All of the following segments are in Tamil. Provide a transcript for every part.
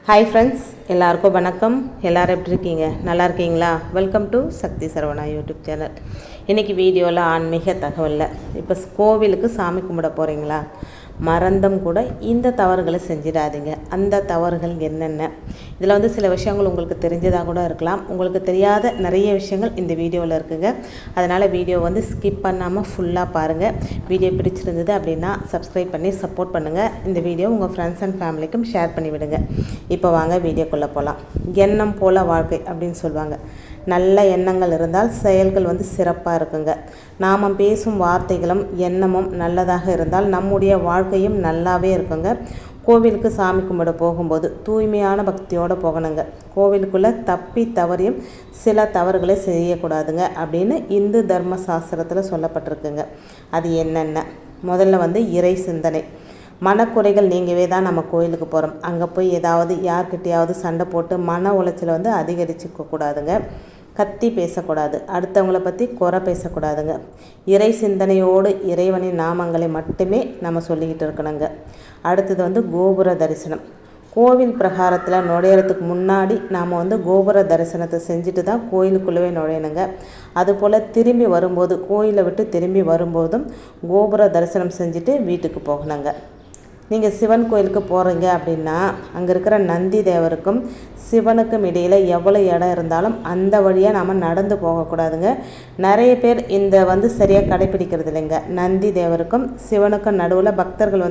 ஹாய் ஃப்ரெண்ட்ஸ், எல்லாருக்கும் வணக்கம். எல்லோரும் எப்படி இருக்கீங்க? நல்லா இருக்கீங்களா? Welcome to Shakti Saravana YouTube channel. இன்றைக்கி வீடியோவில் ஆன்மீக தகவலில் இப்போ கோவிலுக்கு சாமி கும்பிட போகிறீங்களா? மறந்தும் கூட இந்த தவறுகளை செஞ்சிடாதீங்க. அந்த தவறுகள் என்னென்ன? இதில் சில விஷயங்கள் உங்களுக்கு தெரிஞ்சதாக கூட இருக்கலாம். உங்களுக்கு தெரியாத நிறைய விஷயங்கள் இந்த வீடியோவில் இருக்குங்க. அதனால் வீடியோ ஸ்கிப் பண்ணாமல் ஃபுல்லாக பாருங்கள். வீடியோ பிடிச்சிருந்தது அப்படின்னா சப்ஸ்கிரைப் பண்ணி சப்போர்ட் பண்ணுங்கள். இந்த வீடியோ உங்கள் ஃப்ரெண்ட்ஸ் அண்ட் ஃபேமிலிக்கும் ஷேர் பண்ணி விடுங்க. இப்போ வாங்க வீடியோக்குள்ளே போகலாம். எண்ணம் போல வாழ்க்கை அப்படின்னு சொல்லுவாங்க. நல்ல எண்ணங்கள் இருந்தால் செயல்கள் சிறப்பாக இருக்குங்க. நாம் பேசும் வார்த்தைகளும் எண்ணமும் நல்லதாக இருந்தால் நம்முடைய வாழ்க்கையும் நல்லாவே இருக்குங்க. கோவிலுக்கு சாமி கும்பிட போகும்போது தூய்மையான பக்தியோடு போகணுங்க. கோவிலுக்குள்ளே தப்பி தவறியும் சில தவறுகளை செய்யக்கூடாதுங்க அப்படின்னு இந்து தர்ம சாஸ்திரத்தில் சொல்லப்பட்டிருக்குங்க. அது என்னென்ன? முதல்ல இறை சிந்தனை. மனக்குறைகள் நீங்கவே தான் நம்ம கோயிலுக்கு போகிறோம். அங்கே போய் ஏதாவது யார்கிட்டையாவது சண்டை போட்டு மன உளைச்சலை அதிகரிச்சுக்க கூடாதுங்க. கத்தி பேசக்கூடாது. அடுத்தவங்கள பற்றி குறை பேசக்கூடாதுங்க. இறை சிந்தனையோடு இறைவனின் நாமங்களை மட்டுமே நம்ம சொல்லிக்கிட்டு இருக்கணுங்க. அடுத்தது கோபுர தரிசனம். கோவில் பிரகாரத்தில் நுழையிறதுக்கு முன்னாடி நாம் கோபுர தரிசனத்தை செஞ்சுட்டு தான் கோயிலுக்குள்ளவே நுழையணுங்க. அதுபோல் திரும்பி வரும்போது, கோயிலை விட்டு திரும்பி வரும்போதும் கோபுர தரிசனம் செஞ்சுட்டு வீட்டுக்கு போகணுங்க. நீங்கள் சிவன் கோயிலுக்கு போகிறீங்க அப்படின்னா அங்கே இருக்கிற நந்தி தேவருக்கும் சிவனுக்கும் இடையில் எவ்வளோ இடம் இருந்தாலும் அந்த வழியாக நாம் நடந்து போகக்கூடாதுங்க. நிறைய பேர் இந்த சரியாக கடைப்பிடிக்கிறது இல்லைங்க. நந்தி தேவருக்கும் சிவனுக்கும் நடுவில் பக்தர்கள்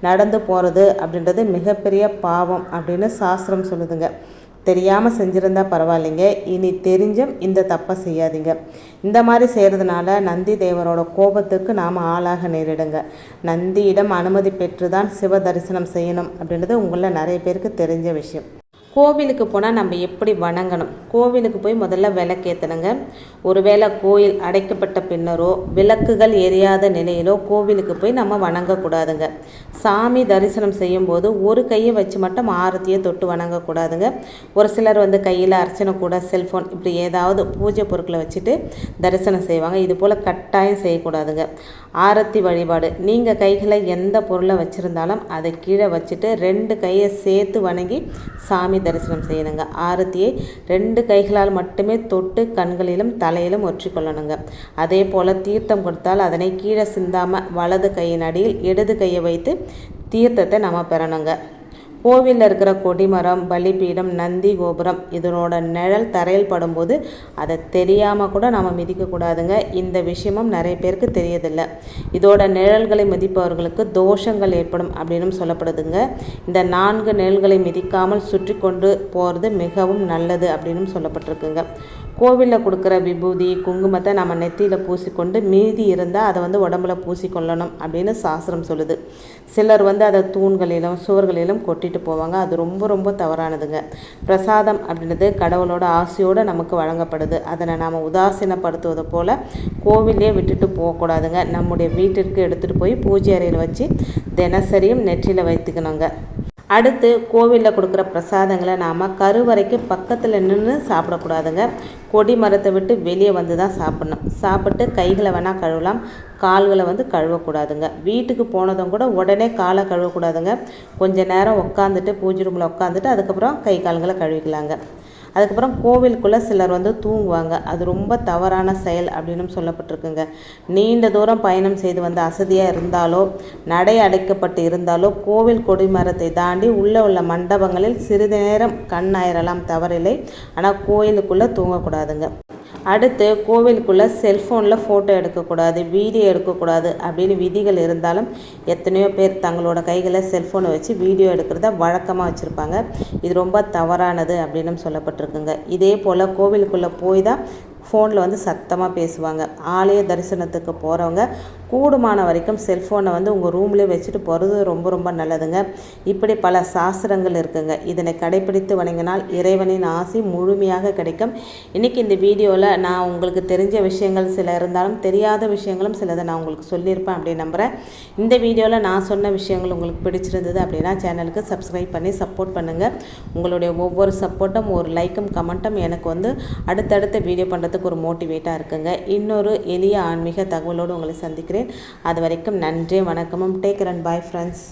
நடந்து போகிறது அப்படின்றது மிகப்பெரிய பாவம் அப்படின்னு சாஸ்திரம் சொல்லுதுங்க. தெரியாமல் செஞ்சுருந்தா பரவாயில்லைங்க. இனி தெரிஞ்சும் இந்த தப்பை செய்யாதீங்க. இந்த மாதிரி செய்கிறதுனால நந்தி தேவரோட கோபத்துக்கு நாம் ஆளாக நேரிடுங்க. நந்தியிடம் அனுமதி பெற்று தான் சிவ தரிசனம் செய்யணும் அப்படின்றது உங்களில் நிறைய பேருக்கு தெரிஞ்ச விஷயம். கோவிலுக்கு போனால் நம்ம எப்படி வணங்கணும்? கோவிலுக்கு போய் முதல்ல விளக்கேற்றணுங்க. ஒருவேளை கோயில் அடைக்கப்பட்ட பின்னரோ விளக்குகள் எரியாத நிலையிலோ கோவிலுக்கு போய் நம்ம வணங்கக்கூடாதுங்க. சாமி தரிசனம் செய்யும்போது ஒரு கையை வச்சு மட்டும் ஆரத்தியை தொட்டு வணங்கக்கூடாதுங்க. ஒரு சிலர் கையில் அர்ச்சனை கூட செல்ஃபோன் இப்படி ஏதாவது பூஜை பொருட்களை வச்சுட்டு தரிசனம் செய்வாங்க. இது போல் கட்டாயம் செய்யக்கூடாதுங்க. ஆரத்தி வழிபாடு. நீங்கள் கைகளை எந்த பொருளை வச்சுருந்தாலும் அதை கீழே வச்சுட்டு 2 கையை சேர்த்து வணங்கி சாமி தரிசனம் செய்யணுங்க. ஆரத்தியை 2 கைகளால் மட்டுமே தொட்டு கண்களிலும் தலையிலும் ஒற்றிக்கொள்ளணுங்க. அதே போல் தீர்த்தம் கொடுத்தால் அதனை கீழே சிந்தாமல் வலது கையின் அடியில் இடது கையை வைத்து தீர்த்தத்தை நம்ம பெறணுங்க. கோவிலில் இருக்கிற கொடிமரம், பலிபீடம், நந்தி கோபுரம் இதனோட நிழல் தரையில் படும்போது அதை தெரியாமல் கூட நம்ம மிதிக்கக்கூடாதுங்க. இந்த விஷயமும் நிறைய பேருக்கு தெரியதில்லை. இதோட நிழல்களை மிதிப்பவர்களுக்கு தோஷங்கள் ஏற்படும் அப்படின்னு சொல்லப்படுதுங்க. இந்த 4 நிழல்களை மிதிக்காமல் சுற்றி கொண்டு போகிறது மிகவும் நல்லது அப்படின்னு சொல்லப்பட்டிருக்குங்க. கோவிலில் கொடுக்குற விபூதி குங்குமத்தை நம்ம நெத்தியில் பூசிக்கொண்டு மீதி இருந்தால் அதை உடம்புல பூசிக்கொள்ளணும் அப்படின்னு சாஸ்திரம் சொல்லுது. சிலர் அதை தூண்களிலும் சுவர்களிலும் கொட்டிட்டு போவாங்க. அது ரொம்ப ரொம்ப தவறானதுங்க. பிரசாதம் அப்படின்றது கடவுளோட ஆசையோடு நமக்கு வழங்கப்படுது. அதனை நாம் உதாசீனப்படுத்துவது போல் கோவிலே விட்டுட்டு போகக்கூடாதுங்க. நம்முடைய வீட்டிற்கு எடுத்துகிட்டு போய் பூஜை அறையில் வச்சு தினசரியும் நெற்றியில் வைத்துக்கணுங்க. அடுத்து கோவிலில் கொடுக்குற பிரசாதங்களை நாம் கருவறைக்கு பக்கத்தில் நின்று சாப்பிடக்கூடாதுங்க. கொடி மரத்தை விட்டு வெளியே தான் சாப்பிட்ணும். சாப்பிட்டு கைகளை வேணால் கழுவலாம், கால்களை கழுவக்கூடாதுங்க. வீட்டுக்கு போனதும் கூட உடனே காலை கழுவக்கூடாதுங்க. கொஞ்சம் நேரம் உட்காந்துட்டு பூஜை ரூமில் உட்காந்துட்டு அதுக்கப்புறம் கை கால்களை கழுவிக்கலாங்க. அதுக்கப்புறம் கோவிலுக்குள்ளே சிலர் தூங்குவாங்க. அது ரொம்ப தவறான செயல் அப்படின்னு சொல்லப்பட்டிருக்குங்க. நீண்ட தூரம் பயணம் செய்து அசதியாக இருந்தாலோ நடை அடைக்கப்பட்டு இருந்தாலோ கோவில் கொடிமரத்தை தாண்டி உள்ளே உள்ள மண்டபங்களில் சிறிது நேரம் கண் ஆயிரலாம், தவறில்லை. ஆனால் கோயிலுக்குள்ளே தூங்கக்கூடாதுங்க. அடுத்து கோவிலுக்குள்ளே செல்ஃபோனில் ஃபோட்டோ எடுக்கக்கூடாது, வீடியோ எடுக்கக்கூடாது அப்படின்னு விதிகள் இருந்தாலும் எத்தனையோ பேர் தங்களோட கைகளை செல்ஃபோனை வச்சு வீடியோ எடுக்கிறத வழக்கமாக வச்சுருப்பாங்க. இது ரொம்ப தவறானது அப்படின்னு சொல்லப்பட்டிருக்குங்க. இதே போல் கோவிலுக்குள்ளே போய் தான் ஃபோனில் சத்தமாக பேசுவாங்க. ஆலய தரிசனத்துக்கு போகிறவங்க கூடுமான வரைக்கும் செல்ஃபோனை உங்கள் ரூம்லேயே வச்சுட்டு போகிறது ரொம்ப ரொம்ப நல்லதுங்க. இப்படி பல சாஸ்திரங்கள் இருக்குங்க. இதனை கடைப்பிடித்து வணங்கினால் இறைவனின் ஆசி முழுமையாக கிடைக்கும். இன்றைக்கி இந்த வீடியோவில் நான் உங்களுக்கு தெரிஞ்ச விஷயங்கள் சில இருந்தாலும் தெரியாத விஷயங்களும் சிலதை நான் உங்களுக்கு சொல்லியிருப்பேன் அப்படின்னு நம்புகிறேன். இந்த வீடியோவில் நான் சொன்ன விஷயங்கள் உங்களுக்கு பிடிச்சிருந்தது அப்படின்னா சேனலுக்கு சப்ஸ்கிரைப் பண்ணி சப்போர்ட் பண்ணுங்கள். உங்களுடைய ஒவ்வொரு சப்போர்ட்டும் ஒரு லைக்கும் கமெண்ட்டும் எனக்கு அடுத்தடுத்த வீடியோ பண்ணுறதுக்கு ஒரு மோட்டிவேட்டாக இருக்குங்க. இன்னொரு எளிய ஆன்மீக தகவலோடு உங்களை சந்திக்கிறேன். அது வரைக்கும் நன்றி, வணக்கமும். Take care and bye friends.